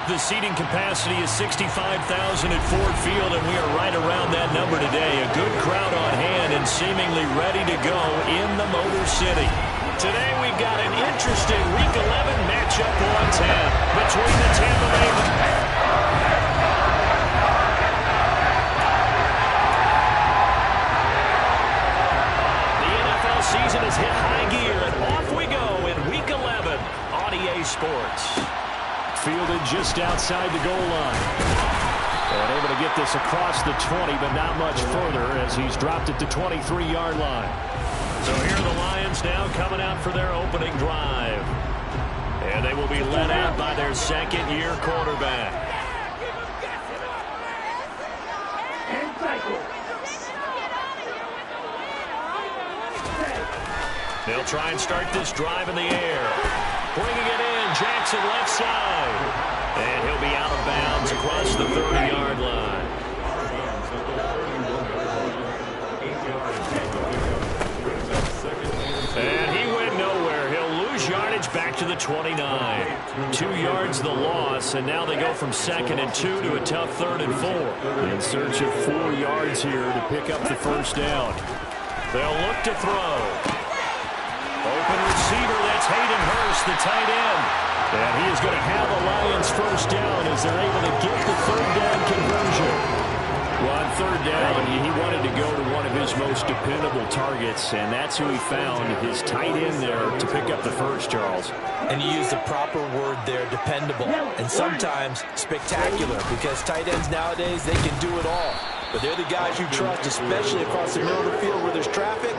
The seating capacity is 65,000 at Ford Field, and we are right around that number today. A good crowd on hand and seemingly ready to go in the Motor City. Today we've got an interesting Week 11 matchup on tap between the Tampa Bay. The NFL season has hit high gear, and off we go in Week 11 on EA Sports. Fielded just outside the goal line. And able to get this across the 20, but not much further as he's dropped it to 23-yard line. So here are the Lions now coming out for their opening drive. And they will be led out by their second-year quarterback. They'll try and start this drive in the air. Bringing it in, Jackson left side. And he'll be out of bounds across the 30-yard line. And he went nowhere. He'll lose yardage back to the 29. 2 yards the loss, and now they go from 2nd and 2 to a tough 3rd and 4. In search of 4 yards here to pick up the first down. They'll look to throw. Open receiver, that's Hayden Hurst, the tight end. And he is going to have a Lions first down as they're able to get the 3rd down conversion. Well, on 3rd down, he wanted to go to one of his most dependable targets, and that's who he found, his tight end there, to pick up the first, Charles. And you use the proper word there, dependable, and sometimes spectacular, because tight ends nowadays, they can do it all. But they're the guys you trust, especially across the middle of the field where there's traffic.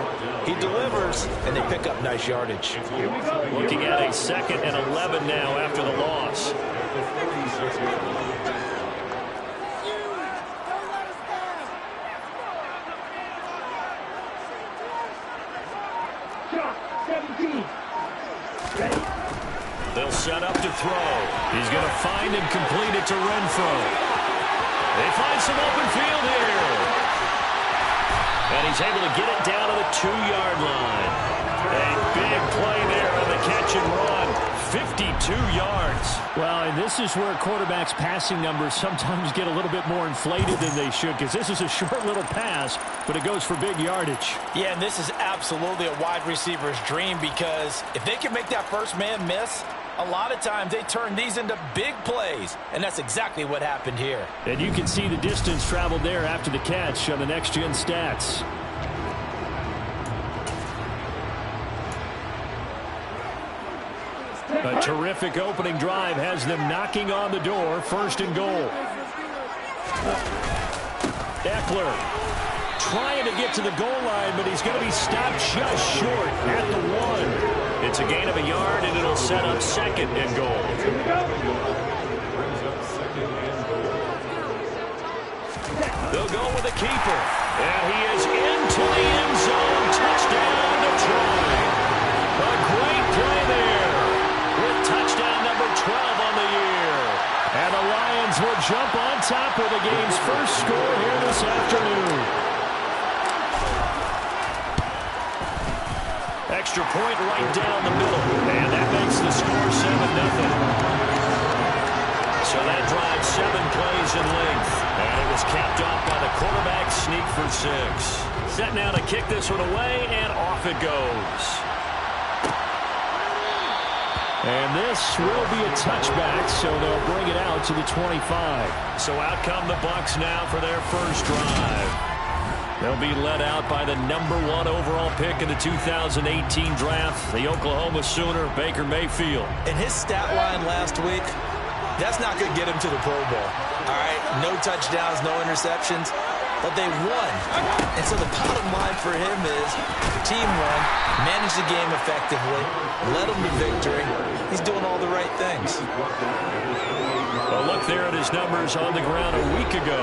He delivers, and they pick up nice yardage. Looking at a 2nd and 11 now after the loss. They'll set up to throw. He's going to find and complete it to Renfro. They find some open field here. And he's able to get it down to the 2-yard line. A big play there on the catch and run. 52 yards. Well, and this is where quarterbacks' passing numbers sometimes get a little bit more inflated than they should, because this is a short little pass, but it goes for big yardage. Yeah, and this is absolutely a wide receiver's dream, because if they can make that first man miss, a lot of times they turn these into big plays, and that's exactly what happened here. And you can see the distance traveled there after the catch on the next-gen stats. A terrific opening drive has them knocking on the door, 1st and goal. Eckler trying to get to the goal line, but he's going to be stopped just short at the 1. It's a gain of a yard, and it'll set up 2nd and goal. They'll go with the keeper. And he is into the end zone. Touchdown, Detroit. A great play there with touchdown number 12 on the year. And the Lions will jump on top of the game's first score here this afternoon. Extra point right down the middle. And that makes the score 7-0. So that drives 7 plays in length. And it was capped off by the quarterback sneak for 6. Set now to kick this one away, and off it goes. And this will be a touchback, so they'll bring it out to the 25. So out come the Bucs now for their first drive. They'll be led out by the number 1 overall pick in the 2018 draft, the Oklahoma Sooner, Baker Mayfield. In his stat line last week, that's not going to get him to the Pro Bowl. All right, no touchdowns, no interceptions, but they won. And so the bottom line for him is the team won, managed the game effectively, led them to victory. He's doing all the right things. Well, look there at his numbers on the ground a week ago.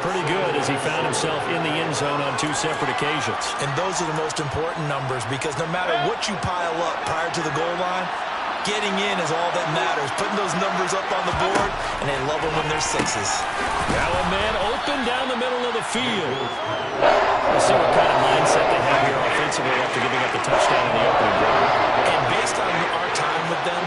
Pretty good as he found himself in the end zone on 2 separate occasions. And those are the most important numbers, because no matter what you pile up prior to the goal line, getting in is all that matters. Putting those numbers up on the board, and they love them when they're 6s. Now a man open down the middle of the field. We'll see what kind of mindset they have here offensively after giving up the touchdown in the opening drive. And based on our time with them,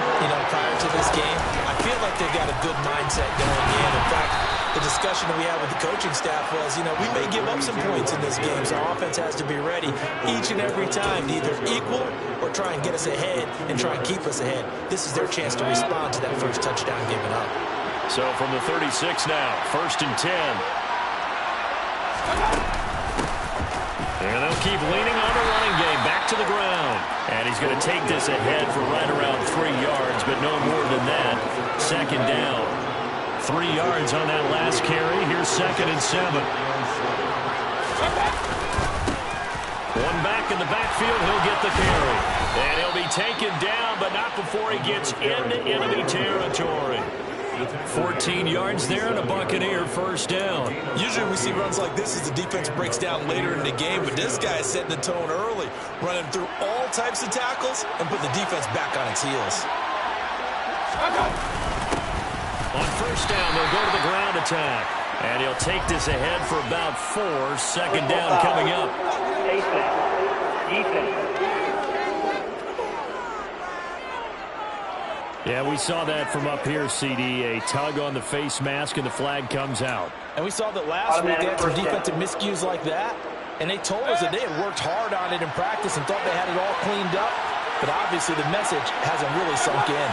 prior to this game, I feel like they've got a good mindset going in. In fact, the discussion that we had with the coaching staff was, we may give up some points in this game, so our offense has to be ready each and every time to either equal or try and get us ahead and try and keep us ahead. This is their chance to respond to that first touchdown given up. So from the 36 now, 1st and 10. And they'll keep leaning on the running game, back to the ground. And he's going to take this ahead for right around 3 yards, but no more than that. 2nd down. 3 yards on that last carry. Here's 2nd and 7. One back in the backfield. He'll get the carry. And he'll be taken down, but not before he gets into enemy territory. 14 yards there and a Buccaneer 1st down. Usually we see runs like this as the defense breaks down later in the game, but this guy is setting the tone early, running through all types of tackles and put the defense back on its heels. On 1st down, they'll go to the ground attack. And he'll take this ahead for about 4. 2nd down coming up. Yeah, we saw that from up here, CD. A tug on the face mask, and the flag comes out. And we saw that last week they had some defensive miscues like that. And they told us that they had worked hard on it in practice and thought they had it all cleaned up. But obviously the message hasn't really sunk in.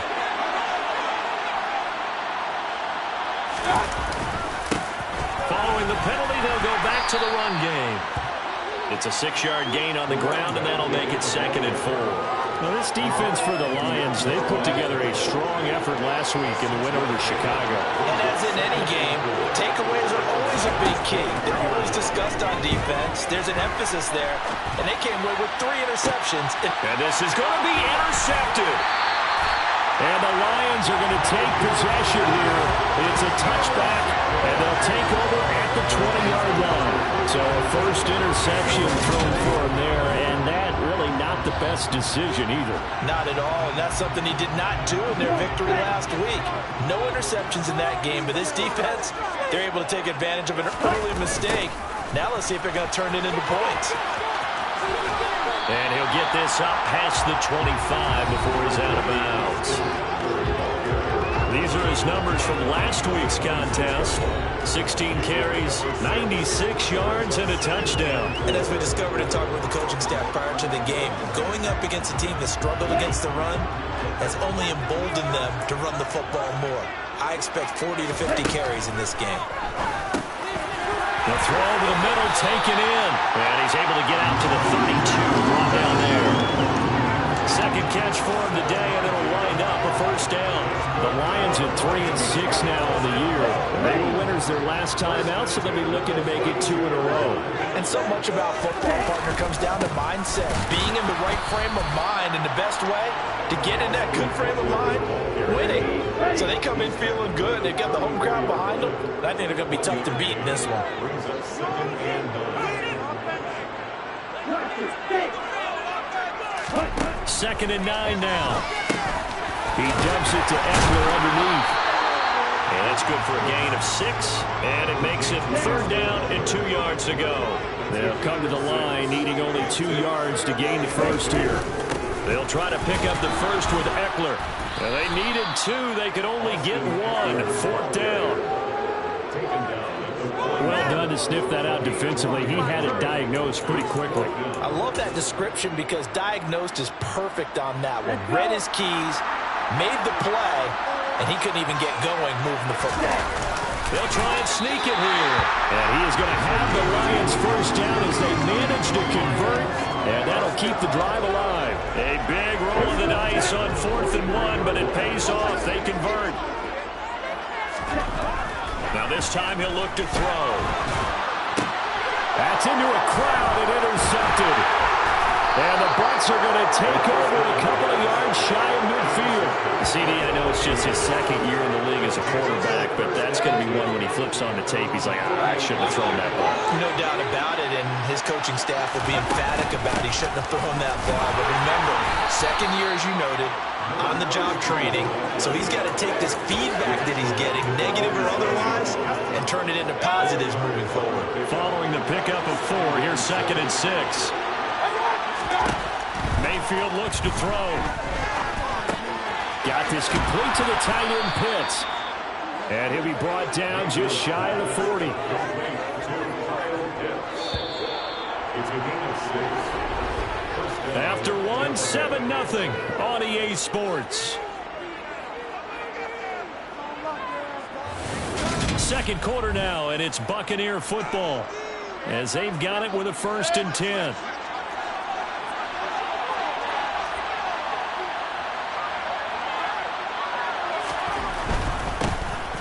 Following the penalty, they'll go back to the run game. It's a 6-yard gain on the ground, and that'll make it 2nd and 4. Now, this defense for the Lions, they put together a strong effort last week in the win over Chicago. And as in any game, takeaways are always a big key. They're always discussed on defense. There's an emphasis there. And they came away with 3 interceptions. And this is going to be intercepted. And the Lions are going to take possession here. It's a touchback, and they'll take over at the 20-yard line. So a first interception thrown for him there, and that really not the best decision either. Not at all, and that's something he did not do in their victory last week. No interceptions in that game, but this defense, they're able to take advantage of an early mistake. Now let's see if they're going to turn it into points. And he'll get this up past the 25 before he's out of bounds. These are his numbers from last week's contest. 16 carries, 96 yards, and a touchdown. And as we discovered in talking with the coaching staff prior to the game, going up against a team that struggled against the run has only emboldened them to run the football more. I expect 40 to 50 carries in this game. The throw over the middle, taken in. And he's able to get out to the 32, brought down there. 2nd catch for him today, and it'll wind up a 1st down. The Lions at 3-6 now on the year. They were winners their last time out, so they'll be looking to make it 2 in a row. And so much about football, partner, comes down to mindset. Being in the right frame of mind, and the best way to get in that good frame of mind, winning. So they come in feeling good. They've got the home crowd behind them. And I think they're going to be tough to beat in this one. 2nd and 9 now. He dumps it to Eckler underneath. And that's good for a gain of 6. And it makes it 3rd down and 2 yards to go. They'll come to the line needing only 2 yards to gain the first here. They'll try to pick up the first with Eckler. And they needed 2. They could only get 1. 4th down. Well done to sniff that out defensively. He had it diagnosed pretty quickly. I love that description because diagnosed is perfect on that one. Read his keys, made the play, and he couldn't even get going moving the football. They'll try and sneak it here. And he is going to have the Lions 1st down as they manage to convert. And that'll keep the drive alive. A big roll of the dice on 4th and 1, but it pays off. They convert. Now this time he'll look to throw. That's into a crowd and intercepted. And the Bucs are going to take over a couple of yards shy of midfield. CD, I know it's just his 2nd year in the league as a quarterback, but that's going to be one when he flips on the tape. He's like, I shouldn't have thrown that ball. No doubt about it, and his coaching staff will be emphatic about he shouldn't have thrown that ball. But remember, 2nd year, as you noted, on-the-job training, so he's got to take this feedback that he's getting, negative or otherwise, and turn it into positives moving forward. Following the pickup of 4, here's 2nd and 6. Mayfield looks to throw. Got this complete to the tight end Pitts. And he'll be brought down just shy of the 40. After one, 7-0 on EA Sports. Second quarter now, and it's Buccaneer football as they've got it with a 1st and 10.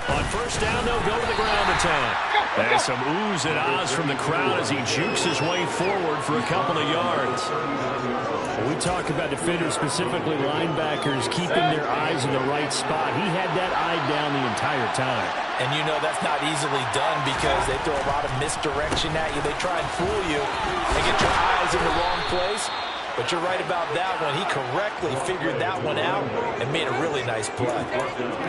On first down, they'll go to the ground attack. And some oohs and ahs from the crowd as he jukes his way forward for a couple of yards. We talk about defenders, specifically linebackers, keeping their eyes in the right spot. He had that eye down the entire time. And you know that's not easily done because they throw a lot of misdirection at you. They try and fool you and get your eyes in the wrong place. But you're right about that one. He correctly figured that one out and made a really nice play.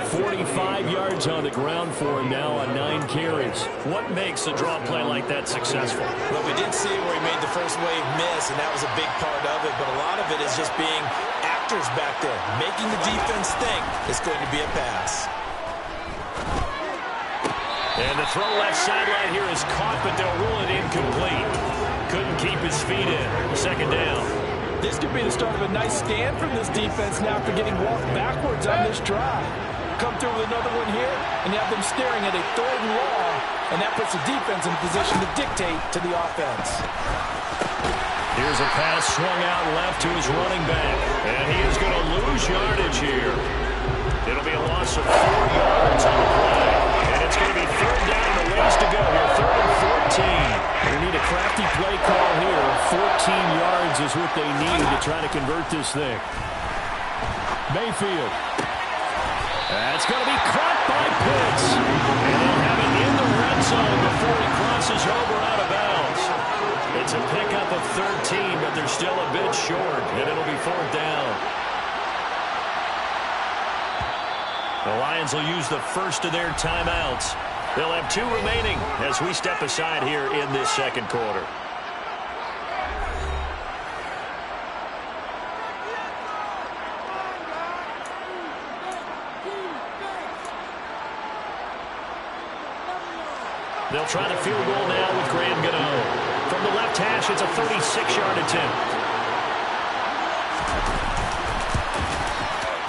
45 yards on the ground for him now on 9 carries. What makes a draw play like that successful? Well, we did see where he made the first wave miss, and that was a big part of it. But a lot of it is just being actors back there, making the defense think it's going to be a pass. And the throw left sideline here is caught, but they'll rule it incomplete. Couldn't keep his feet in. 2nd down. This could be the start of a nice stand from this defense now after getting walked backwards on this drive. Come through with another one here, and you have them staring at a 3rd and long, and that puts the defense in a position to dictate to the offense. Here's a pass swung out left to his running back, and he is going to lose yardage here. It'll be a loss of 4 yards on the play, and it's going to be 3rd down and a ways to go here, 3rd and 14. They need a crafty play call here. 14 yards is what they need to try to convert this thing. Mayfield. That's going to be caught by Pitts. And they'll have it in the red zone before he crosses over out of bounds. It's a pickup of 13, but they're still a bit short, and it'll be 4th down. The Lions will use the first of their timeouts. They'll have 2 remaining as we step aside here in this second quarter. They'll try to field goal now with Graham Gano. From the left hash, it's a 36-yard attempt.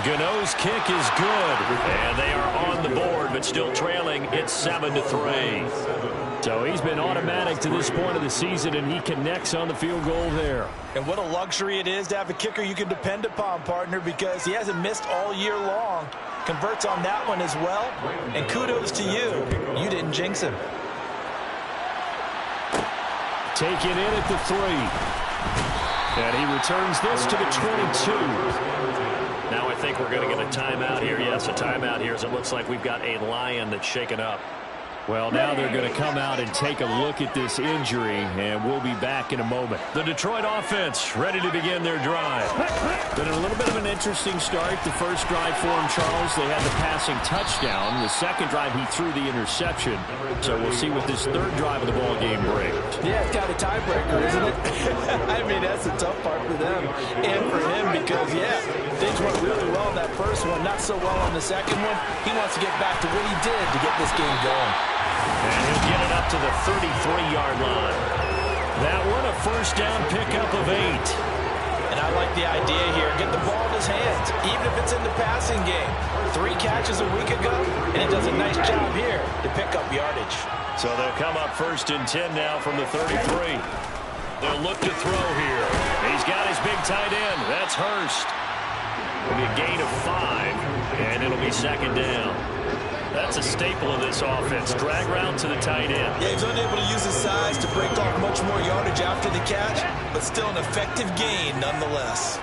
Gano's kick is good, and they are on the board, but still trailing. It's 7-3. So he's been automatic to this point of the season, and he connects on the field goal there. And what a luxury it is to have a kicker you can depend upon, partner, because he hasn't missed all year long. Converts on that one as well, and kudos to you. You didn't jinx him. Taken in at the 3. And he returns this to the 22. Now I think we're going to get a timeout here. Yes, a timeout here as it looks like we've got a Lion that's shaken up. Well, now they're going to come out and take a look at this injury, and we'll be back in a moment. The Detroit offense ready to begin their drive. Been a little bit of an interesting start. The first drive for him, Charles, they had the passing touchdown. The second drive, he threw the interception. So we'll see what this third drive of the ball game brings. Yeah, it's got a tiebreaker, isn't it? I mean, that's the tough part for them and for him because, yeah, things went really well in that first one, not so well on the second one. He wants to get back to what he did to get this game going. And he'll get it up to the 33-yard line. That one, a first down pickup of 8. And I like the idea here. Get the ball in his hands, even if it's in the passing game. 3 catches a week ago, and he does a nice job here to pick up yardage. So they'll come up 1st and 10 now from the 33. They'll look to throw here. He's got his big tight end. That's Hurst. It'll be a gain of 5, and it'll be 2nd down. That's a staple of this offense. Drag route to the tight end. Yeah, he's unable to use his size to break off much more yardage after the catch, but still an effective gain nonetheless.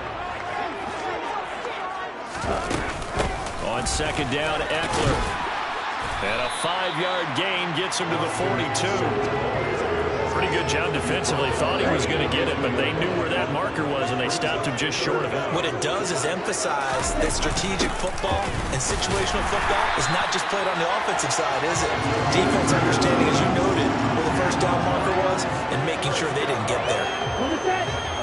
On 2nd down, Eckler. And a 5-yard gain gets him to the 42. Pretty good job defensively. Thought he was going to get it, but they knew where that marker was, and they stopped him just short of it. What it does is emphasize that strategic football and situational football is not just played on the offensive side, is it? Defense understanding, as you noted, where the first down marker was and making sure they didn't get there.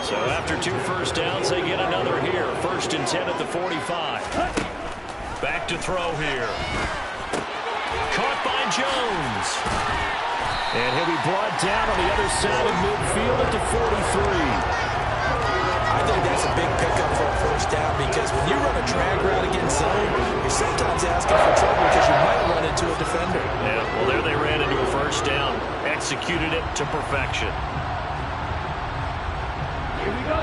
So after 2 first downs, they get another here. 1st and 10 at the 45. Back to throw here. Caught by Jones. And he'll be brought down on the other side of midfield at the 43. I think that's a big pickup for a first down because when you run a drag route against zone, you're sometimes asking for trouble because you might run into a defender. Yeah, well, there they ran into a first down. Executed it to perfection.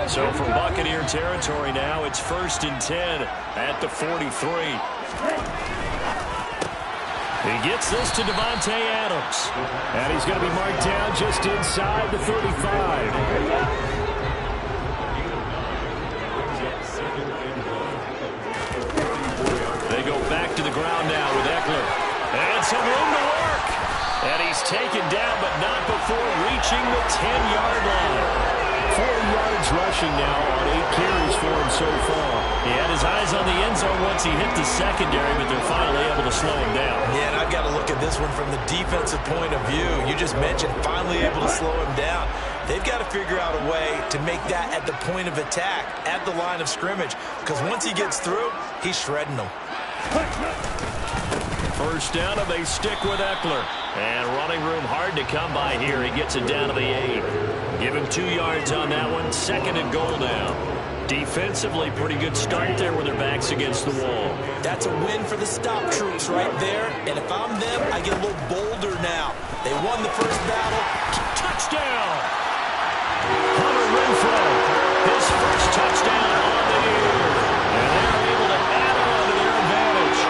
So from Buccaneer territory now, it's 1st and 10 at the 43. He gets this to Davante Adams. And he's going to be marked down just inside the 35. They go back to the ground now with Eckler. And some room to work. And he's taken down, but not before reaching the 10-yard line. 4 yards rushing now on 8 carries for him so far. He had his eyes on the end zone once he hit the secondary, but they're finally able to slow him down. Yeah, and I've got to look at this one from the defensive point of view. You just mentioned finally able to slow him down. They've got to figure out a way to make that at the point of attack, at the line of scrimmage, because once he gets through, he's shredding them. First down, and they stick with Eckler. And running room hard to come by here. He gets it down to the 8. Give him 2 yards on that one. 2nd and goal now. Defensively, pretty good start there with their backs against the wall. That's a win for the stop troops right there. And if I'm them, I get a little bolder now. They won the first battle. Touchdown! Hunter Renfrow, his first touchdown on the year. And they're able to add on to their advantage.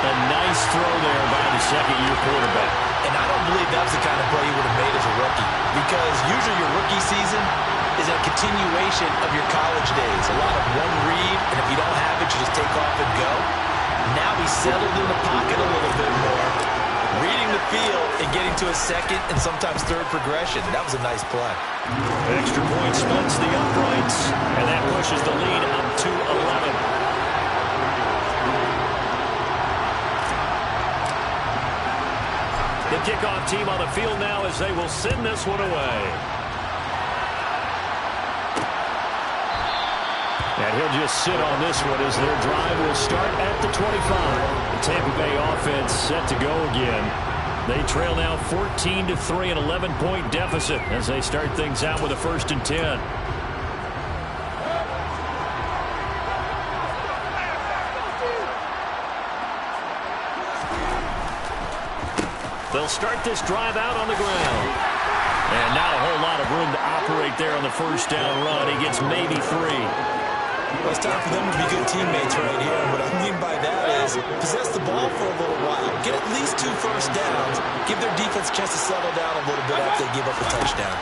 A nice throw there by the second-year quarterback. And I don't believe that was the kind of play he would have made as a rookie. Because usually your rookie season is a continuation of your college days. A lot of one read, and if you don't have it, you just take off and go. Now he's settled in the pocket a little bit more, reading the field and getting to a second and sometimes third progression. That was a nice play. Extra point splits the uprights, and that pushes the lead up to 11. The kickoff team on the field now as they will send this one away. And he'll just sit on this one as their drive will start at the 25. The Tampa Bay offense set to go again. They trail now 14-3, an 11-point deficit as they start things out with a 1st and 10. They'll start this drive out on the ground. And not a whole lot of room to operate there on the first down run. He gets maybe 3. Well, it's time for them to be good teammates right here. And what I mean by that is possess the ball for a little while. Get at least 2 first downs. Give their defense a chance to settle down a little bit after they give up a touchdown.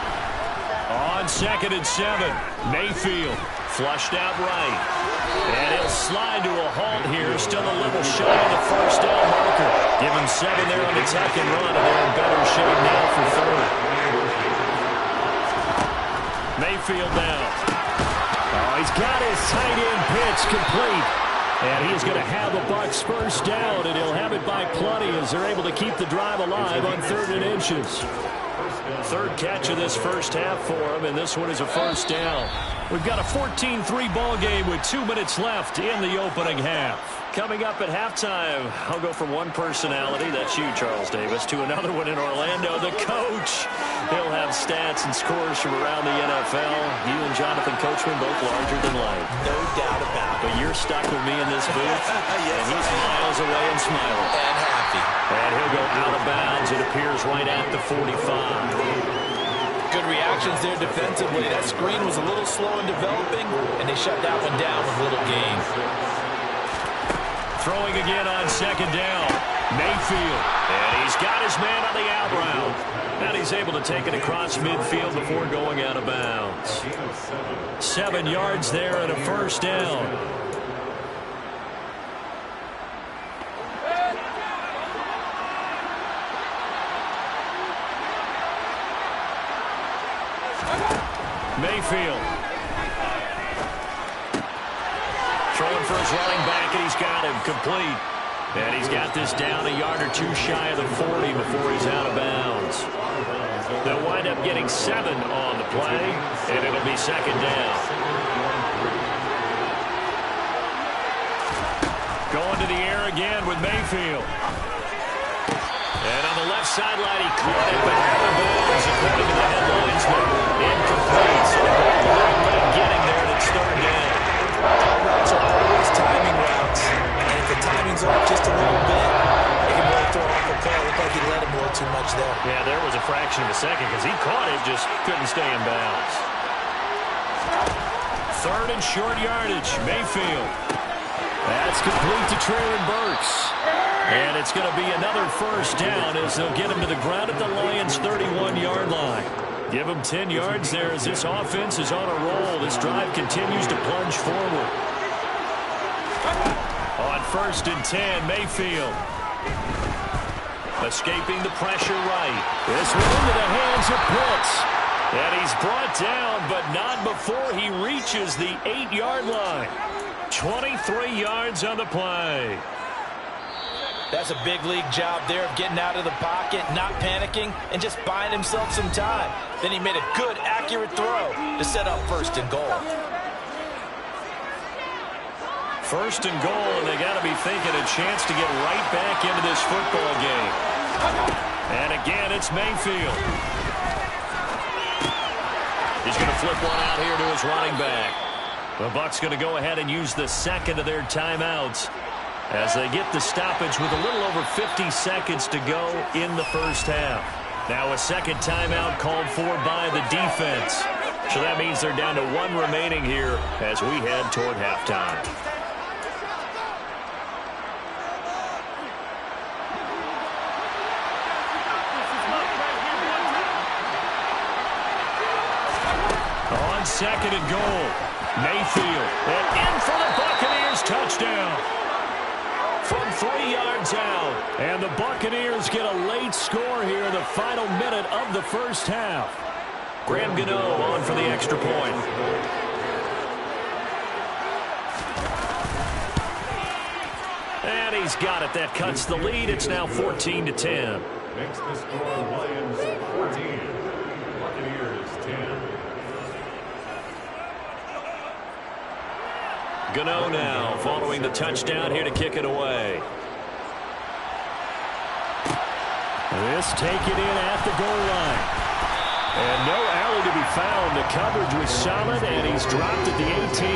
On 2nd and 7, Mayfield flushed out right. And he'll slide to a halt here. Still a little shy of the first down marker. Give him 7 there on the second run, and they're in better shape now for 3rd. Mayfield now. Oh, he's got his tight end pitch complete. And he's going to have the Bucs first down, and he'll have it by plenty as they're able to keep the drive alive on 3rd and inches. 3rd catch of this first half for him, and this one is a first down. We've got a 14-3 ball game with 2 minutes left in the opening half. Coming up at halftime, I'll go from one personality, that's you, Charles Davis, to another one in Orlando, the coach. He'll have stats and scores from around the NFL. You and Jonathan Coachman both larger than life. No doubt about it. But you're stuck with me in this booth, yes, and he's miles away and smiling. And happy. And he'll go out of bounds, it appears, right at the 45. Good reactions there defensively. That screen was a little slow in developing, and they shut that one down with little gain. Throwing again on 2nd down. Mayfield. And he's got his man on the out route. And he's able to take it across midfield before going out of bounds. 7 yards there and a first down. Mayfield. Throwing for his running back, and he's got him complete. And he's got this down a yard or 2 shy of the 40 before he's out of bounds. They'll wind up getting 7 on the play, and it'll be 2nd down. Going to the air again with Mayfield. And on the left sideline, he caught it, but out of bounds, according to the headlines. Incomplete. So a long way getting there at third down. Routes are always timing routes. And if the timing's off just a little bit, it can really throw off a play. It looked like he let him a little too much there. Yeah, there was a fraction of a second because he caught it, just couldn't stay in bounds. Third and short yardage, Mayfield. That's complete to Treylon Burks. And it's going to be another first down as they'll get him to the ground at the Lions' 31-yard line. Give him 10 yards there as this offense is on a roll. This drive continues to plunge forward. On first and 10, Mayfield. Escaping the pressure right. This one into the hands of Pitts. And he's brought down, but not before he reaches the 8-yard line. 23 yards on the play. That's a big league job there of getting out of the pocket, not panicking, and just buying himself some time. Then he made a good, accurate throw to set up first and goal. First and goal, and they got to be thinking a chance to get right back into this football game. And again, it's Mayfield. He's going to flip one out here to his running back. The Bucs going to go ahead and use the second of their timeouts as they get the stoppage with a little over 50 seconds to go in the first half. Now a second timeout called for by the defense. So that means they're down to one remaining here as we head toward halftime. On second and goal, Mayfield. And in for the Buccaneers touchdown. From 3 yards out. And the Buccaneers get a late score here in the final minute of the first half. Graham Gano on for the extra point. And he's got it. That cuts the lead. It's now 14-10. Makes the score Lions 14, Buccaneers 10. Gano now following the touchdown here to kick it away. This taken in at the goal line. And no alley to be found. The coverage was solid, and he's dropped at the 18.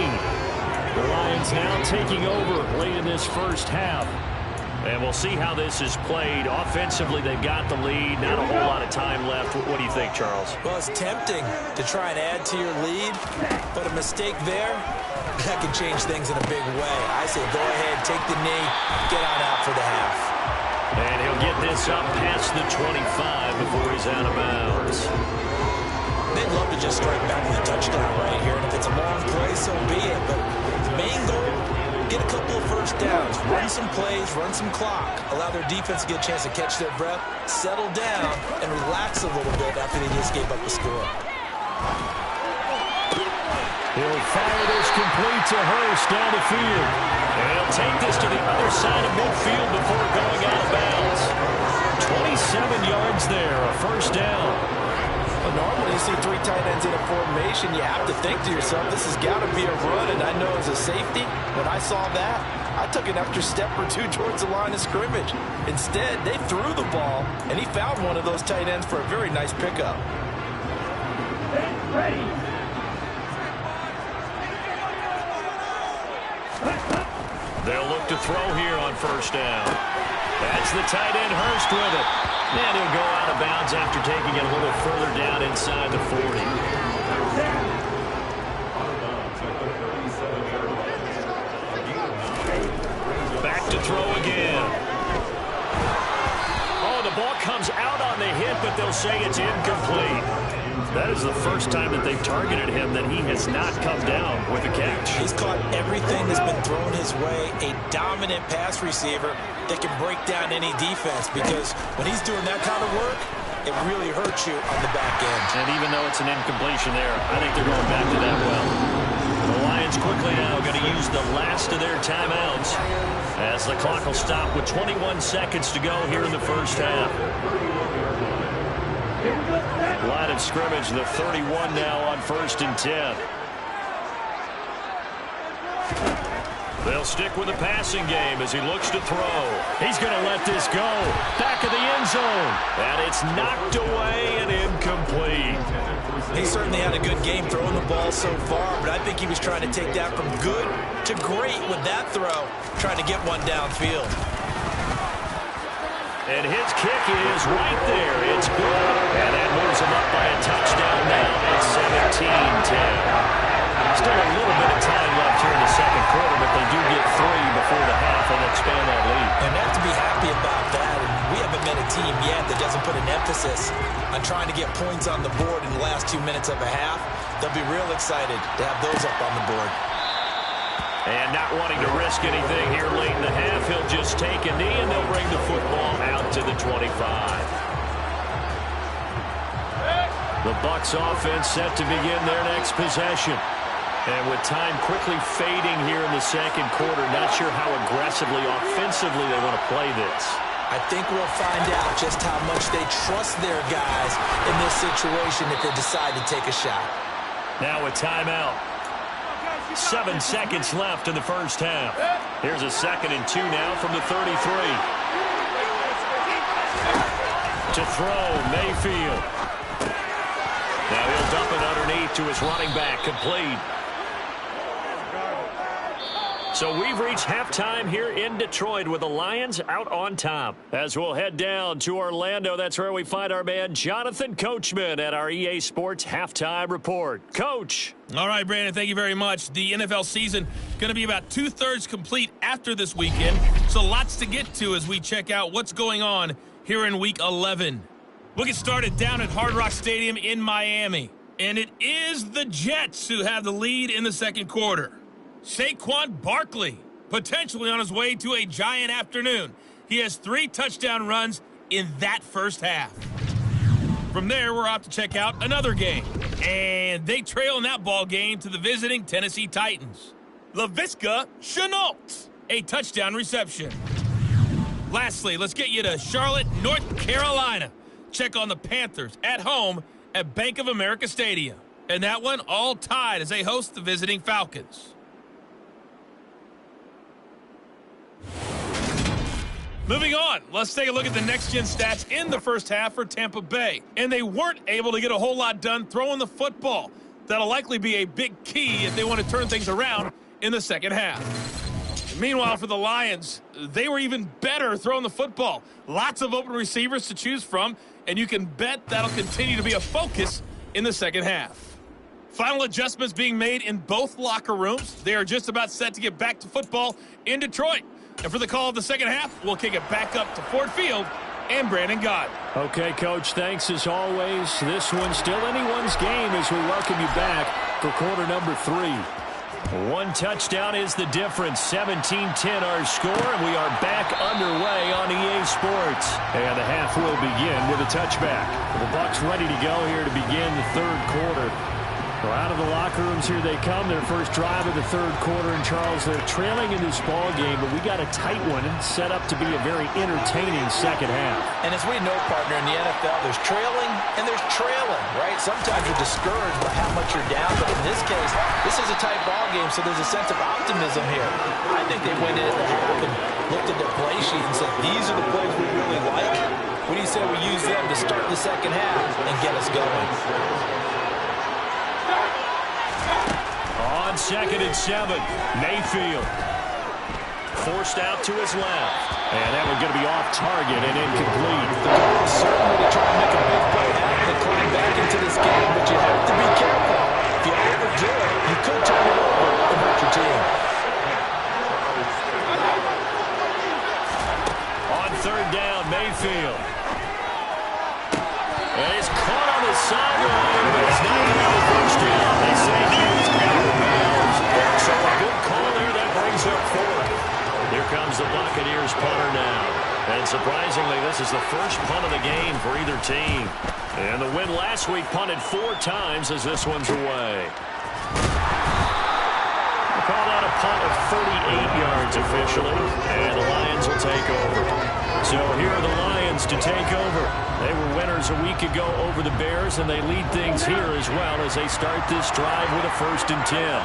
The Lions now taking over late in this first half. And we'll see how this is played. Offensively, they've got the lead. Not a whole lot of time left. What do you think, Charles? Well, it's tempting to try and add to your lead, but a mistake there, that can change things in a big way. I say go ahead, take the knee, get on out for the half. And he'll get this up past the 25 before he's out of bounds. They'd love to just strike back with a touchdown right here, and if it's a long play, so be it. But main goal, get a couple of first downs, run some plays, run some clock, allow their defense to get a chance to catch their breath, settle down, and relax a little bit after they just gave up the score. He'll fire this complete to Hurst down the field. And he'll take this to the other side of midfield before going out of bounds. 27 yards there, a first down. Well, normally you see three tight ends in a formation, you have to think to yourself, this has got to be a run, and I know as a safety, when I saw that, I took an extra step or two towards the line of scrimmage. Instead, they threw the ball, and he found one of those tight ends for a very nice pickup. Ready. They'll look to throw here on first down. That's the tight end Hurst with it. And he'll go out of bounds after taking it a little further down inside the 40. Back to throw again. Oh, the ball comes out on the hit, but they'll say it's incomplete. That is the first time that they've targeted him that he has not come down with a catch. He's caught everything that's been thrown his way. A dominant pass receiver that can break down any defense, because when he's doing that kind of work, it really hurts you on the back end. And even though it's an incompletion there, I think they're going back to that well. The Lions quickly now going to use the last of their timeouts as the clock will stop with 21 seconds to go here in the first half. Line of scrimmage, the 31 now on first and 10. They'll stick with the passing game as he looks to throw. He's going to let this go. Back of the end zone. And it's knocked away and incomplete. He certainly had a good game throwing the ball so far, but I think he was trying to take that from good to great with that throw, trying to get one downfield. And his kick is right there. It's good. And that moves him up by a touchdown now at 17-10. Still a little bit of time left here in the second quarter, but they do get 3 before the half and expand that lead. And they have to be happy about that. And we haven't met a team yet that doesn't put an emphasis on trying to get points on the board in the last 2 minutes of a half. They'll be real excited to have those up on the board. And not wanting to risk anything here late in the half, he'll just take a knee and they'll bring the football out to the 25. The Bucs offense set to begin their next possession. And with time quickly fading here in the second quarter, not sure how aggressively, offensively they want to play this. I think we'll find out just how much they trust their guys in this situation if they decide to take a shot. Now a timeout. 7 seconds left in the first half. Here's a 2nd and 2 now from the 33. To throw, Mayfield. Now he'll dump it underneath to his running back, complete. So we've reached halftime here in Detroit with the Lions out on top. As we'll head down to Orlando, that's where we find our man Jonathan Coachman at our EA Sports Halftime Report. Coach. All right, Brandon, thank you very much. The NFL season going to be about 2/3 complete after this weekend, so lots to get to as we check out what's going on here in Week 11. We'll get started down at Hard Rock Stadium in Miami, and it is the Jets who have the lead in the second quarter. Saquon Barkley, potentially on his way to a giant afternoon. He has 3 touchdown runs in that first half. From there, we're off to check out another game. And they trail in that ball game to the visiting Tennessee Titans. Laviska Shenault, a touchdown reception. Lastly, let's get you to Charlotte, North Carolina. Check on the Panthers at home at Bank of America Stadium. And that one all tied as they host the visiting Falcons. Moving on, let's take a look at the next-gen stats in the first half for Tampa Bay. And they weren't able to get a whole lot done throwing the football. That'll likely be a big key if they want to turn things around in the second half. Meanwhile, for the Lions, they were even better throwing the football. Lots of open receivers to choose from, and you can bet that'll continue to be a focus in the second half. Final adjustments being made in both locker rooms. They are just about set to get back to football in Detroit. And for the call of the second half, we'll kick it back up to Ford Field and Brandon Gott. Okay, Coach, thanks as always. This one's still anyone's game as we welcome you back for quarter number 3. 1 touchdown is the difference. 17-10 our score, and we are back underway on EA Sports. And the half will begin with a touchback. The Bucs ready to go here to begin the third quarter. Well, out of the locker rooms here they come. Their first drive of the third quarter. And, Charles, they're trailing in this ball game, but we got a tight one and set up to be a very entertaining second half. And as we know, partner, in the NFL, there's trailing and there's trailing, right? Sometimes you're discouraged by how much you're down, but in this case, this is a tight ball game, so there's a sense of optimism here. I think they went in the half and looked at their play sheet and said, these are the plays we really like. What do you say we use them to start the second half and get us going? On 2nd and 7, Mayfield forced out to his left. And that one's going to be off target and incomplete. The goal is certainly to try to make a big play happen and climb back into this game, but you have to be careful. If you overdo it, you could turn it over and hurt your team. On 3rd down, Mayfield. And he's caught on the sideline, but it's not going to be the first down. They say he was out of bounds. So a good call there. That brings up 4th. Here comes the Buccaneers punter now. And surprisingly, this is the first punt of the game for either team. And the win last week punted 4 times as this one's away. They called out a punt of 38 yards officially. And the Lions will take over. So here are the Lions to take over. They were winners a week ago over the Bears, and they lead things here as well as they start this drive with a 1st and 10.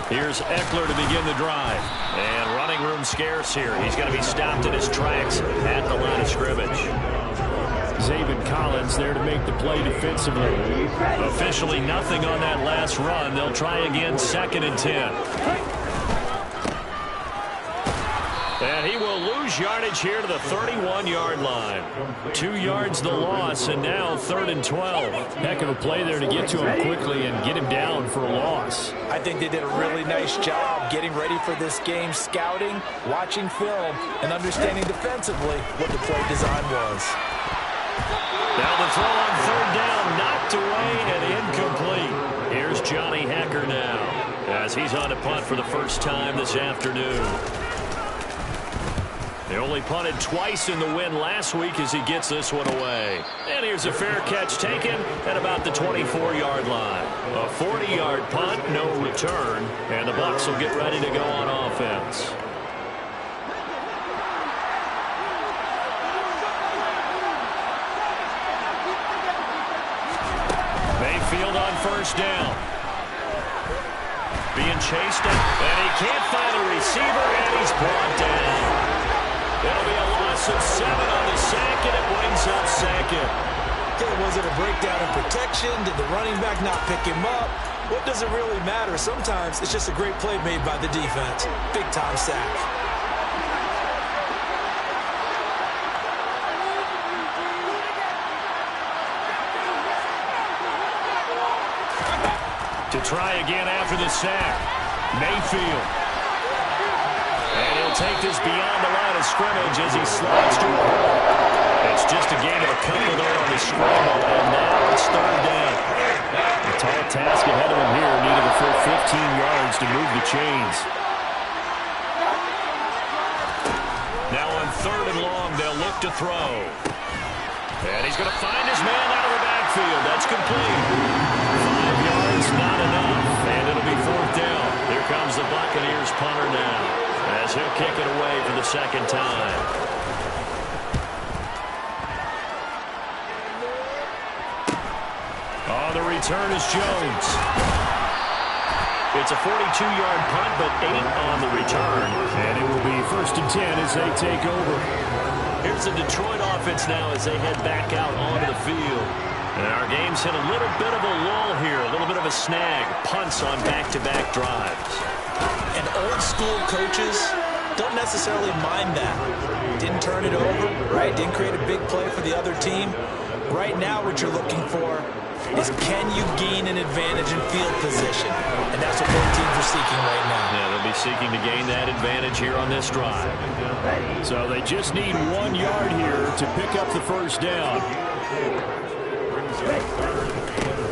Here's Eckler to begin the drive. And running room scarce here. He's going to be stopped in his tracks at the line of scrimmage. Zaven Collins there to make the play defensively. Officially nothing on that last run. They'll try again 2nd and 10. And he will lose yardage here to the 31-yard line. 2 yards the loss, and now 3rd and 12. Heck of a play there to get to him quickly and get him down for a loss. I think they did a really nice job getting ready for this game, scouting, watching film, and understanding defensively what the play design was. Now the throw on 3rd down, knocked away and incomplete. Here's Johnny Hekker now, as he's on to punt for the first time this afternoon. They only punted twice in the win last week as he gets this one away. And here's a fair catch taken at about the 24-yard line. A 40-yard punt, no return, and the Bucs will get ready to go on offense. Mayfield on 1st down. Being chased, and he can't find a receiver, and he's brought down. It'll be a loss of 7 on the sack, and it brings up 2nd. Okay, was it a breakdown in protection? Did the running back not pick him up? What does it really matter? Sometimes it's just a great play made by the defense. Big-time sack. To try again after the sack, Mayfield. And he'll take this beyond the line of scrimmage as he slides to it. It's just a gain of a couple there on the scramble, and now it's 3rd down. A tall task ahead of him here, needing a full 15 yards to move the chains. Now on 3rd and long, they'll look to throw. And he's going to find his man out of the backfield. That's complete. 5 yards, not enough, and it'll be 4th down. Here comes the Buccaneers punter now, as he'll kick it away for the 2nd time. On the return is Jones. It's a 42-yard punt, but 8 on the return. And it will be 1st and 10 as they take over. Here's the Detroit offense now as they head back out onto the field. And our game's hit a little bit of a lull here, a little bit of a snag. Punts on back-to-back drives. And old-school coaches don't necessarily mind that. Didn't turn it over, right? Didn't create a big play for the other team. Right now what you're looking for is can you gain an advantage in field position? And that's what both teams are seeking right now. Yeah, they'll be seeking to gain that advantage here on this drive. So they just need 1 yard here to pick up the 1st down.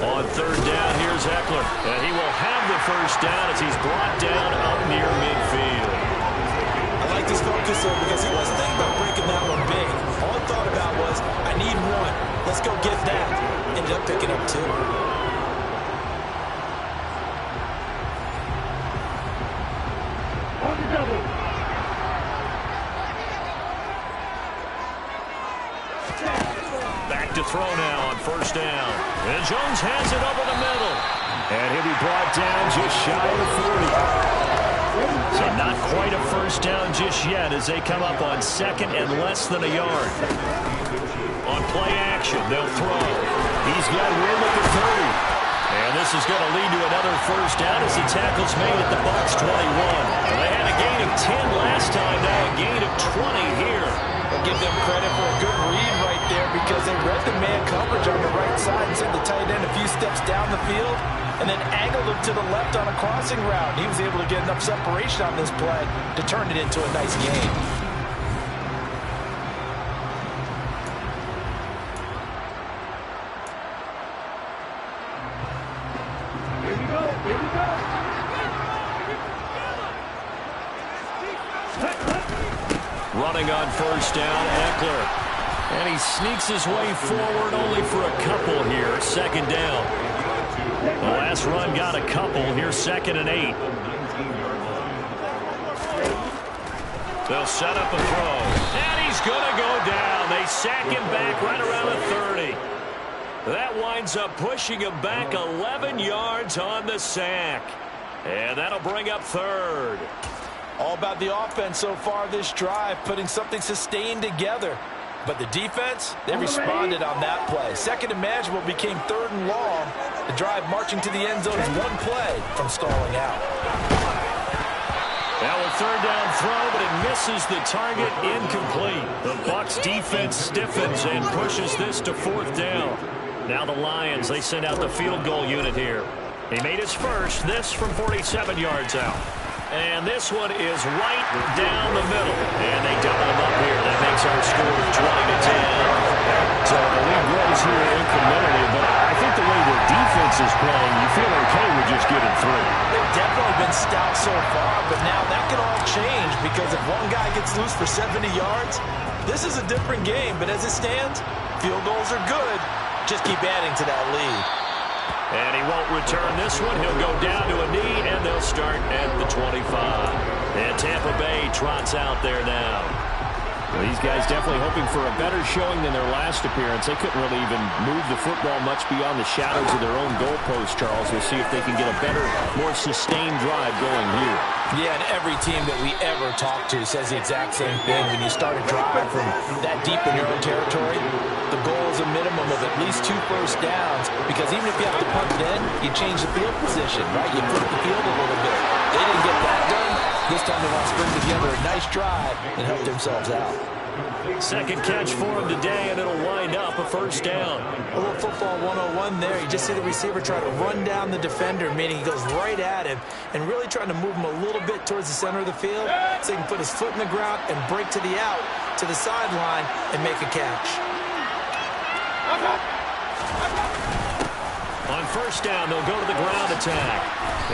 On 3rd down, here's Eckler. And he will have the 1st down as he's brought down up near midfield. I like this focus though because he wasn't thinking about breaking that one big. All he thought about was, I need 1. Let's go get that. Ended up picking up 2. Back to throw now on 1st down. And Jones has it over the middle. And he'll be brought down just shy of 40. So not quite a 1st down just yet as they come up on 2nd and less than a yard. On play action, they'll throw. He's got room at the 30. And this is going to lead to another 1st down as the tackle's made at the Bucs 21. They had a gain of 10 last time, now a gain of 20 here. I'll give them credit for a good read right there because they read the man coverage on the right side and sent the tight end a few steps down the field and then angled him to the left on a crossing route. He was able to get enough separation on this play to turn it into a nice gain. Running on 1st down, Eckler. And he sneaks his way forward only for a couple here. 2nd down. The last run got a couple. Here's 2nd and 8. They'll set up a throw. And he's going to go down. They sack him back right around the 30. That winds up pushing him back 11 yards on the sack. And that'll bring up third. All about the offense so far this drive, putting something sustained together. But the defense, they responded on that play. Second and manageable became third and long. The drive marching to the end zone is one play from stalling out. Now a third down throw, but it misses the target, incomplete. The Bucs defense stiffens and pushes this to fourth down. Now the Lions, they send out the field goal unit here. He made his first, this from 47 yards out. And this one is right down the middle. And they double him up here. That makes our score 20-10. So the lead grows here incrementally, but I think the way the defense is playing, you feel okay with just getting through. They've definitely been stout so far, but now that can all change because if one guy gets loose for 70 yards, this is a different game. But as it stands, field goals are good. Just keep adding to that lead. And he won't return this one. He'll go down to a knee, and they'll start at the 25. And Tampa Bay trots out there now. Well, these guys definitely hoping for a better showing than their last appearance. They couldn't really even move the football much beyond the shadows of their own goalpost, Charles. We'll see if they can get a better, more sustained drive going here. Yeah, and every team that we ever talk to says the exact same thing. When you start a drive from that deep in your own territory, the goal is a minimum of at least 2 first downs, because even if you have to punt it in, you change the field position, right? You flip the field a little bit. They didn't get that done. This time they want to string together a nice drive and help themselves out. Second catch for him today, and it'll wind up a first down. A little football 101 there. You just see the receiver try to run down the defender, meaning he goes right at him and really trying to move him a little bit towards the center of the field so he can put his foot in the ground and break to the out, to the sideline, and make a catch. On first down, they'll go to the ground attack.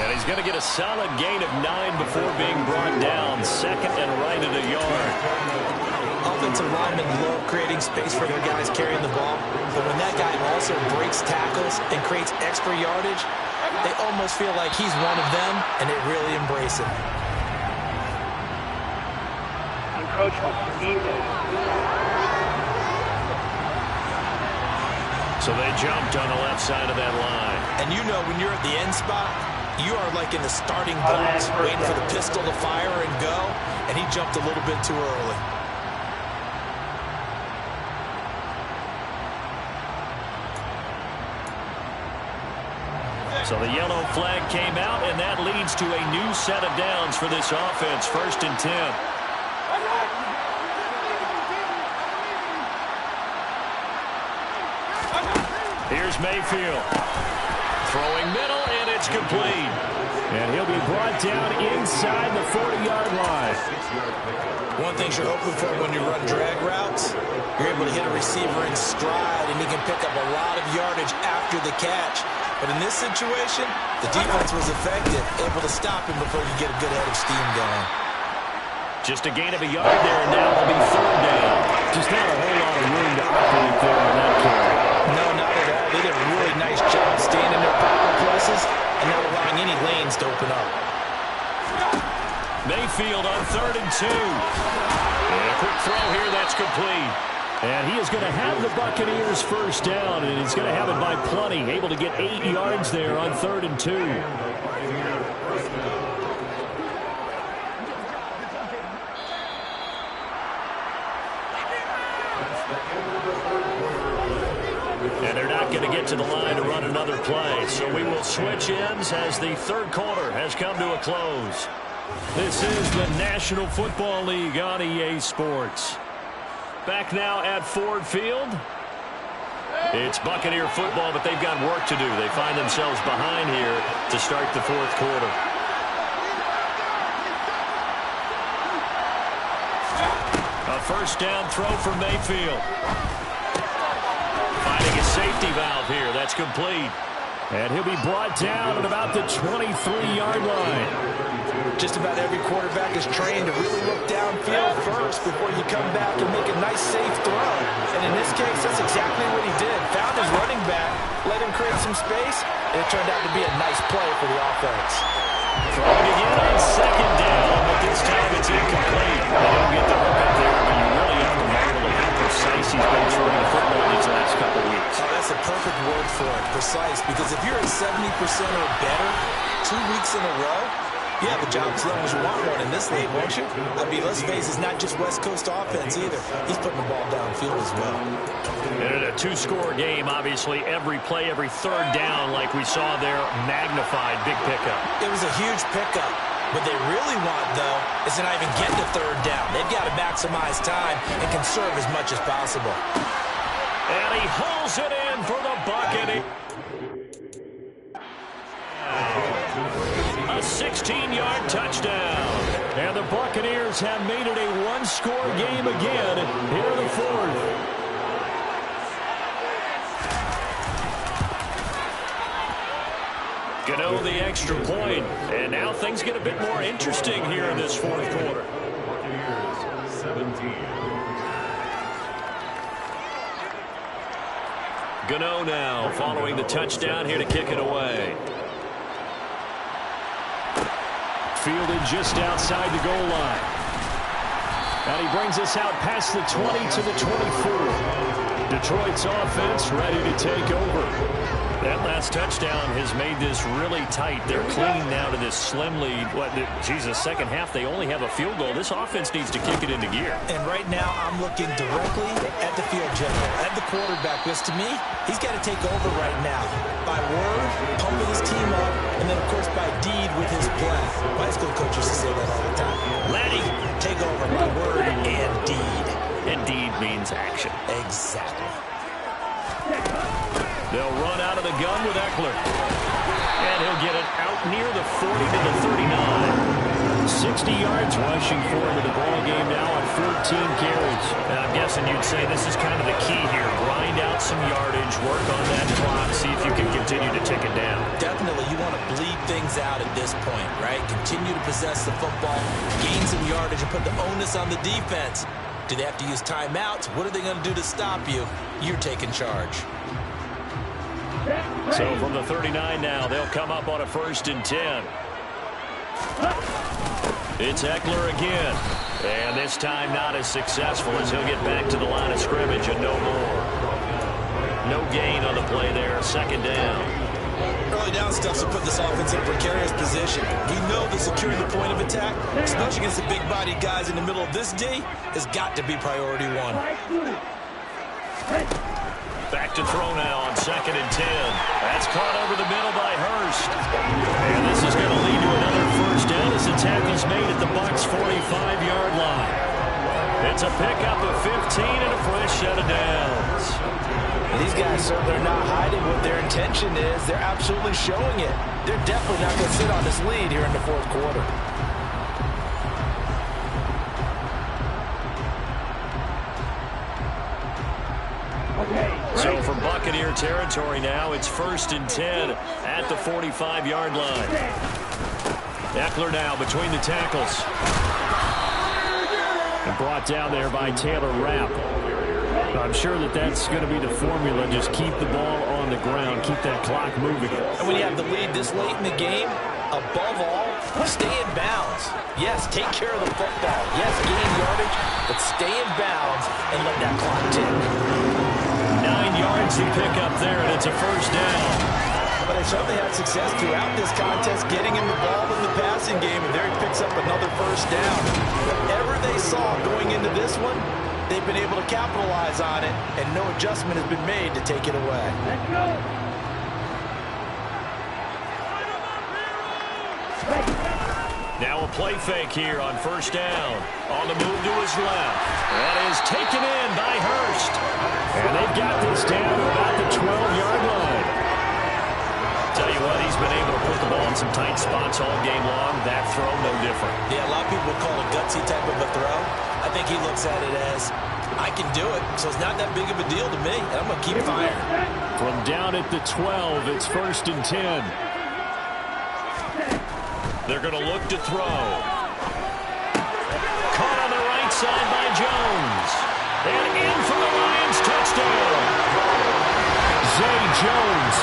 And he's going to get a solid gain of 9 before being brought down. Second and right at a yard. Offensive linemen love creating space for their guys carrying the ball. But when that guy also breaks tackles and creates extra yardage, they almost feel like he's one of them, and they really embrace it. So they jumped on the left side of that line. And you know when you're at the end spot, you are like in the starting blocks, waiting for the pistol to fire and go, and he jumped a little bit too early. So the yellow flag came out, and that leads to a new set of downs for this offense. First and 10. Here's Mayfield. Throwing middle, and it's complete. And he'll be brought down inside the 40-yard line. One thing you're hoping for when you run drag routes, you're able to hit a receiver in stride, and he can pick up a lot of yardage after the catch. But in this situation, the defense was effective, able to stop him before you get a good head of steam going. Just a gain of a yard there, and now it'll be third down. Just not a whole lot of room to operate there on that carry. No, not at all. They did a really nice job staying in their proper places and not allowing any lanes to open up. Mayfield on 3rd and 2. And a quick throw here, that's complete. And he is going to have the Buccaneers first down, and he's going to have it by plenty. Able to get 8 yards there on 3rd and 2. And they're not going to get to the line to run another play. So we will switch ends as the third quarter has come to a close. This is the National Football League on EA Sports. Back now at Ford Field. It's Buccaneer football, but they've got work to do. They find themselves behind here to start the fourth quarter. A first down throw for Mayfield. Finding a safety valve here. That's complete. And he'll be brought down at about the 23-yard line. Just about every quarterback is trained to really look downfield first before you come back and make a nice, safe throw. And in this case, that's exactly what he did. Found his running back, let him create some space, and it turned out to be a nice play for the offense. Throwing again on second down, but this time it's incomplete. They don't get the hook up there, but you really have to marvel at how precise he's been throwing the football these last couple weeks. Oh, that's a perfect word for it, precise, because if you're at 70% or better, 2 weeks in a row? You have a job as long as you want one in this league, won't you? I mean, let's face it, it's not just West Coast offense either. He's putting the ball downfield as well. And in a two-score game, obviously, every play, every third down, like we saw there, magnified. Big pickup. It was a huge pickup. What they really want, though, is to not even get to third down. They've got to maximize time and conserve as much as possible. And he hauls it in for the Buccaneers. A 16-yard touchdown. And the Buccaneers have made it a one-score game again here in the fourth. Gano the extra point. And now things get a bit more interesting here in this fourth quarter. Buccaneers 17. Gano now following the touchdown here to kick it away. Fielded just outside the goal line. And he brings us out past the 20 to the 24. Detroit's offense ready to take over. That last touchdown has made this really tight. They're clinging now to this slim lead. Jesus, second half, they only have a field goal. This offense needs to kick it into gear. And right now, I'm looking directly at the field general, at the quarterback, because to me, he's got to take over right now. By word, pumping his team up, and then, of course, by deed with his play. My high school coach used to say that all the time. Laddie, take over by word and deed. And deed means action. Exactly. They'll run out of the gun with Eckler. And he'll get it out near the 40 to the 39. 60 yards rushing for him in the ball game now on 14 carries. And I'm guessing you'd say this is kind of the key here. Grind out some yardage, work on that clock, see if you can continue to tick it down. Definitely, you want to bleed things out at this point, right? Continue to possess the football, gain some yardage, and put the onus on the defense. Do they have to use timeouts? What are they going to do to stop you? You're taking charge. So from the 39 now, they'll come up on a 1st and 10. It's Eckler again. And this time not as successful as he'll get back to the line of scrimmage and no more. No gain on the play there, 2nd down. Early down stuff to put this offense in a precarious position. We know that securing the point of attack, especially against the big-bodied guys in the middle of this D, has got to be priority one. Back to throw now on 2nd and 10. That's caught over the middle by Hurst. And this is going to lead to another 1st down as the tackle's made at the Bucs' 45-yard line. It's a pickup of 15 and a fresh set of downs. These guys, sir, they're not hiding what their intention is. They're absolutely showing it. They're definitely not going to sit on this lead here in the 4th quarter. So from Buccaneer territory now, it's 1st and 10 at the 45-yard line. Eckler now between the tackles. And brought down there by Taylor Rapp. I'm sure that that's going to be the formula. Just keep the ball on the ground. Keep that clock moving. And when you have the lead this late in the game, above all, stay in bounds. Yes, take care of the football. Yes, gain yardage, but stay in bounds and let that clock tick. 9 yards to pick up there, and it's a 1st down. But they certainly had success throughout this contest, getting him the ball in the passing game, and there he picks up another 1st down. Whatever they saw going into this one, they've been able to capitalize on it, and no adjustment has been made to take it away. Let's go. Now a play fake here on 1st down. On the move to his left. That is taken in by Hurst. And they've got this down to about the 12-yard line. Tell you what, he's been able to put the ball in some tight spots all game long. That throw, no different. Yeah, a lot of people would call it a gutsy type of a throw. I think he looks at it as, I can do it, so it's not that big of a deal to me, and I'm going to keep firing. From down at the 12, it's 1st and 10. They're going to look to throw. Caught on the right side by Jones. And in for the Lions touchdown. Zay Jones,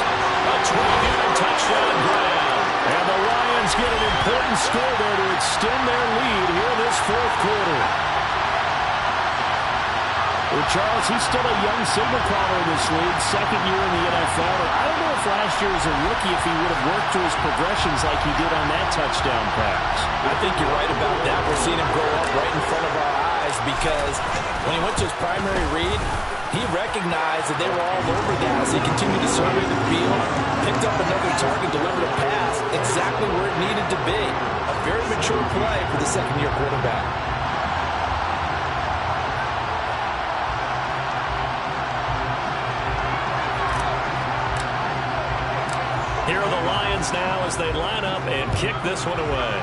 a 12-yard touchdown grab. And the Lions get an important score there to extend their lead here in this 4th quarter. Well, Charles, he's still a young signal caller in this league, second year in the NFL. I don't know if last year as a rookie if he would have worked through his progressions like he did on that touchdown pass. I think you're right about that. We're seeing him grow up right in front of our eyes because when he went to his primary read, he recognized that they were all over that as he continued to survey the field, picked up another target, delivered a pass exactly where it needed to be. A very mature play for the second-year quarterback. Here are the Lions now as they line up and kick this one away.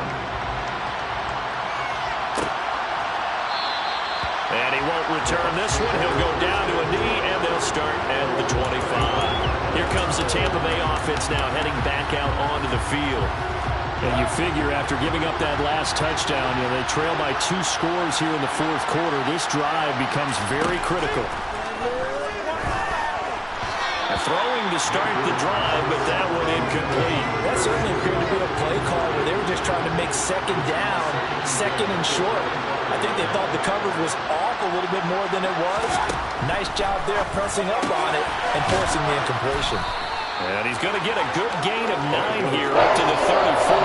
And he won't return this one. He'll go down to a knee, and they'll start at the 25. Here comes the Tampa Bay offense now heading back out onto the field. And you figure after giving up that last touchdown, they trail by 2 scores here in the fourth quarter. This drive becomes very critical. Throwing to start the drive, but that one incomplete. That certainly appeared to be a play call where they were just trying to make second down, second and short. I think they thought the coverage was off a little bit more than it was. Nice job there pressing up on it and forcing the incompletion. And he's going to get a good gain of 9 here up to the 34.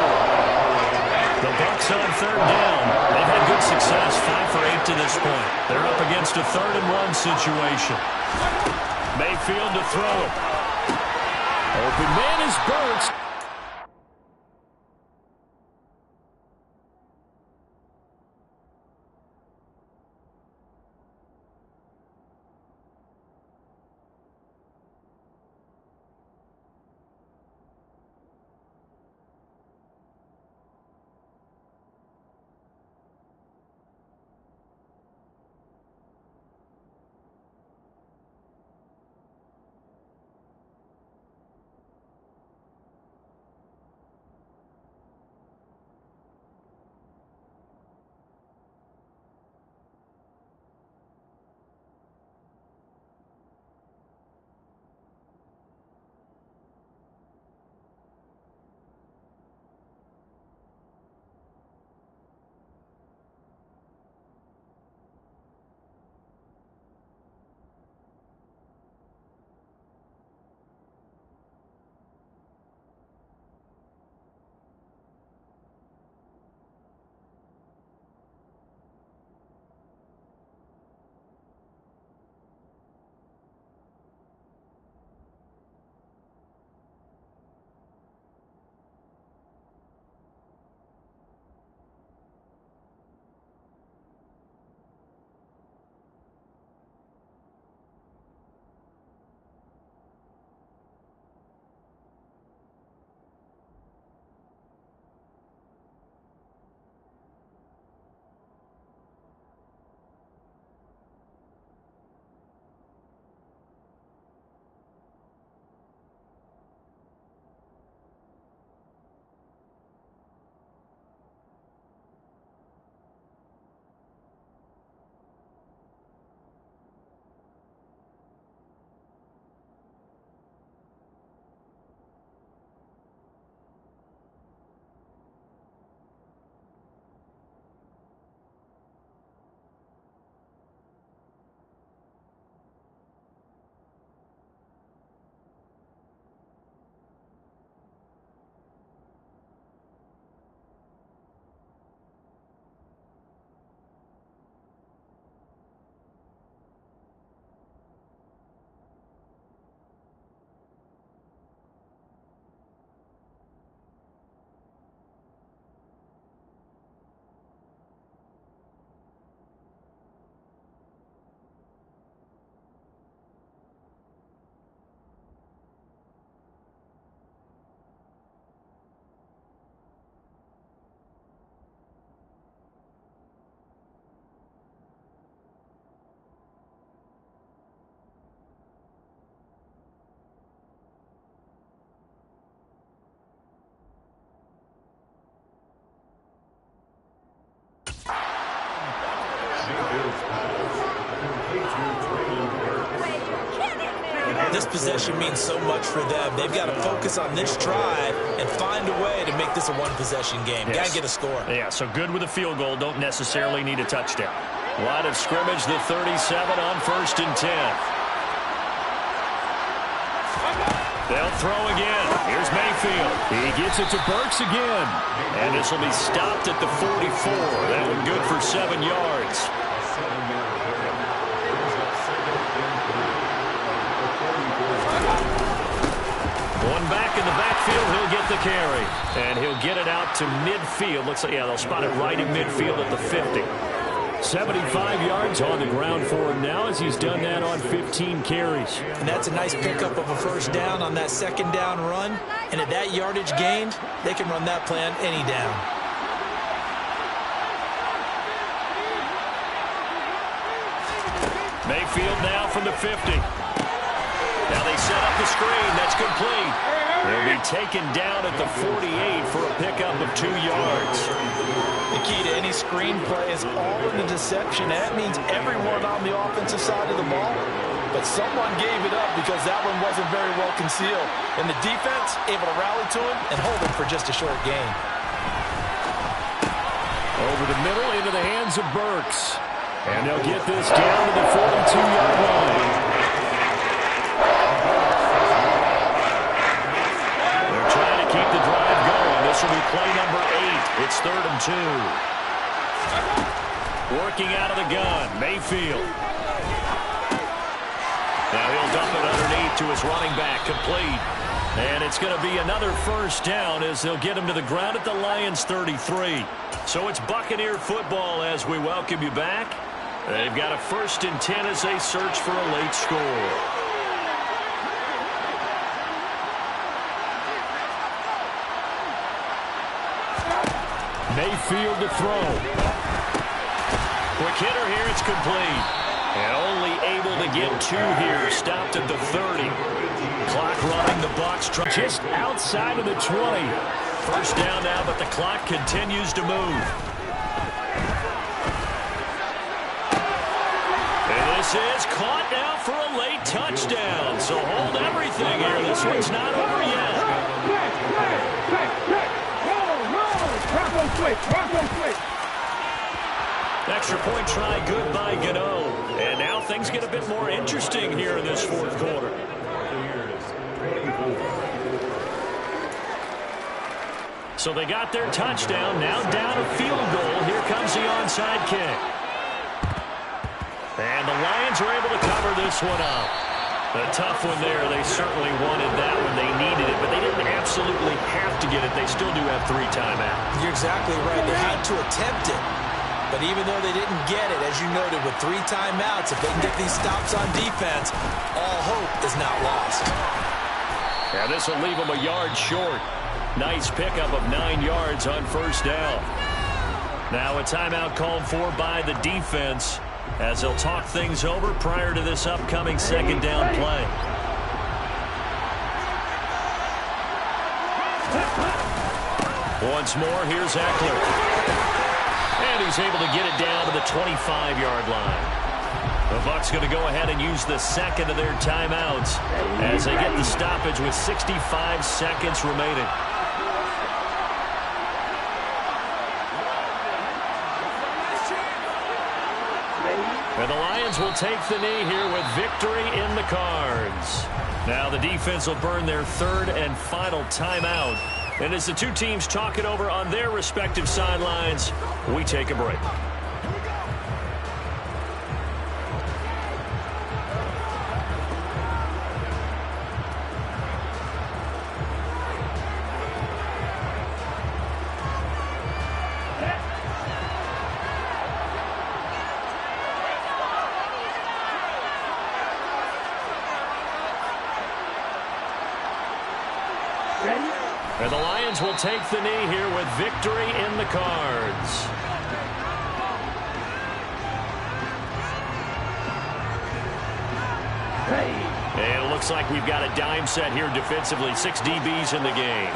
The Bucs on third down. They've had good success, 5 for 8 to this point. They're up against a 3rd-and-1 situation. Mayfield to throw it. Open man is Burks. This possession means so much for them. They've got to focus on this drive and find a way to make this a one-possession game. Yes. Got to get a score. Yeah, so good with a field goal. Don't necessarily need a touchdown. Line of scrimmage, the 37 on 1st and 10. They'll throw again. Here's Mayfield. He gets it to Burks again. And this will be stopped at the 44. That one good for 7 yards. One back in the backfield, he'll get the carry. And he'll get it out to midfield. Looks like, yeah, they'll spot it right in midfield at the 50. 75 yards on the ground for him now as he's done that on 15 carries. And that's a nice pickup of a first down on that second down run. And at that yardage gained, they can run that plan any down. Mayfield now from the 50. Now they set up the screen. That's complete. They'll be taken down at the 48 for a pickup of 2 yards. The key to any screen play is all in the deception. That means everyone on the offensive side of the ball. But someone gave it up because that one wasn't very well concealed. And the defense able to rally to him and hold him for just a short gain. Over the middle into the hands of Burks. And they'll get this down to the 42-yard line. They're trying to keep the drive going. This will be play number 8. It's 3rd and 2. Working out of the gun, Mayfield. Now he'll dump it underneath to his running back, complete. And it's going to be another first down as they'll get him to the ground at the Lions' 33. So it's Buccaneer football as we welcome you back. They've got a 1st and 10 as they search for a late score. Mayfield to throw. Quick hitter here, it's complete. And only able to get 2 here, stopped at the 30. Clock running, the Bucs just outside of the 20. First down now, but the clock continues to move. And this is caught now for a late touchdown. So hold everything here. This one's not over yet. Extra point try good by Gano. And now things get a bit more interesting here in this 4th quarter. So they got their touchdown. Now down a field goal. Here comes the onside kick. And the Lions are able to cover this one up. A tough one there. They certainly wanted that one. They needed it, but they didn't absolutely have to get it. They still do have 3 timeouts. You're exactly right. They had to attempt it. But even though they didn't get it, as you noted, with 3 timeouts, if they can get these stops on defense, all hope is not lost. Yeah, this will leave them a yard short. Nice pickup of 9 yards on first down. Now a timeout called for by the defense as they'll talk things over prior to this upcoming 2nd down play. Once more, here's Eckler. And he's able to get it down to the 25-yard line. The Bucs going to go ahead and use the 2nd of their timeouts as they get the stoppage with 65 seconds remaining. And the Lions will take the knee here with victory in the cards. Now the defense will burn their 3rd and final timeout. And as the 2 teams talk it over on their respective sidelines, we take a break. And the Lions will take the knee here with victory in the cards. And it looks like we've got a dime set here defensively. 6 DBs in the game.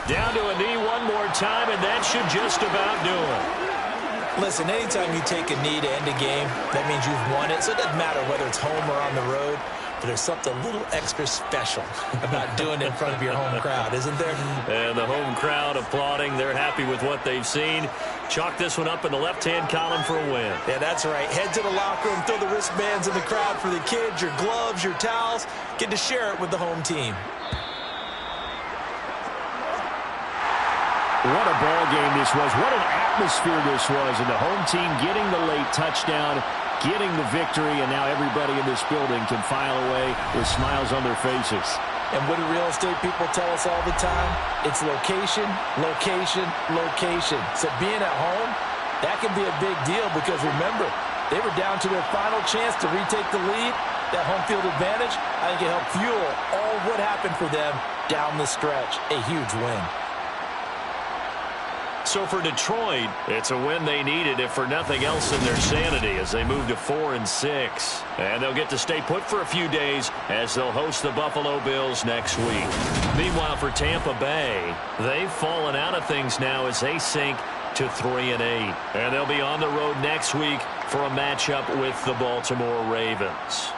Down to a knee one more time, and that should just about do it. Listen, anytime you take a knee to end a game, that means you've won it. So it doesn't matter whether it's home or on the road, but there's something a little extra special about doing it in front of your home crowd, isn't there? And the home crowd applauding. They're happy with what they've seen. Chalk this one up in the left-hand column for a win. Yeah, that's right. Head to the locker room, throw the wristbands in the crowd for the kids, your gloves, your towels. Get to share it with the home team. What a ball game this was. What an atmosphere this was. And the home team getting the late touchdown, getting the victory, and now everybody in this building can file away with smiles on their faces. And what do real estate people tell us all the time? It's location, location, location. So being at home, that can be a big deal because remember, they were down to their final chance to retake the lead. That home field advantage, I think it helped fuel all what happened for them down the stretch. A huge win. So for Detroit, it's a win they needed, if for nothing else, in their sanity as they move to 4-6. And they'll get to stay put for a few days as they'll host the Buffalo Bills next week. Meanwhile, for Tampa Bay, they've fallen out of things now as they sink to 3-8. And they'll be on the road next week for a matchup with the Baltimore Ravens.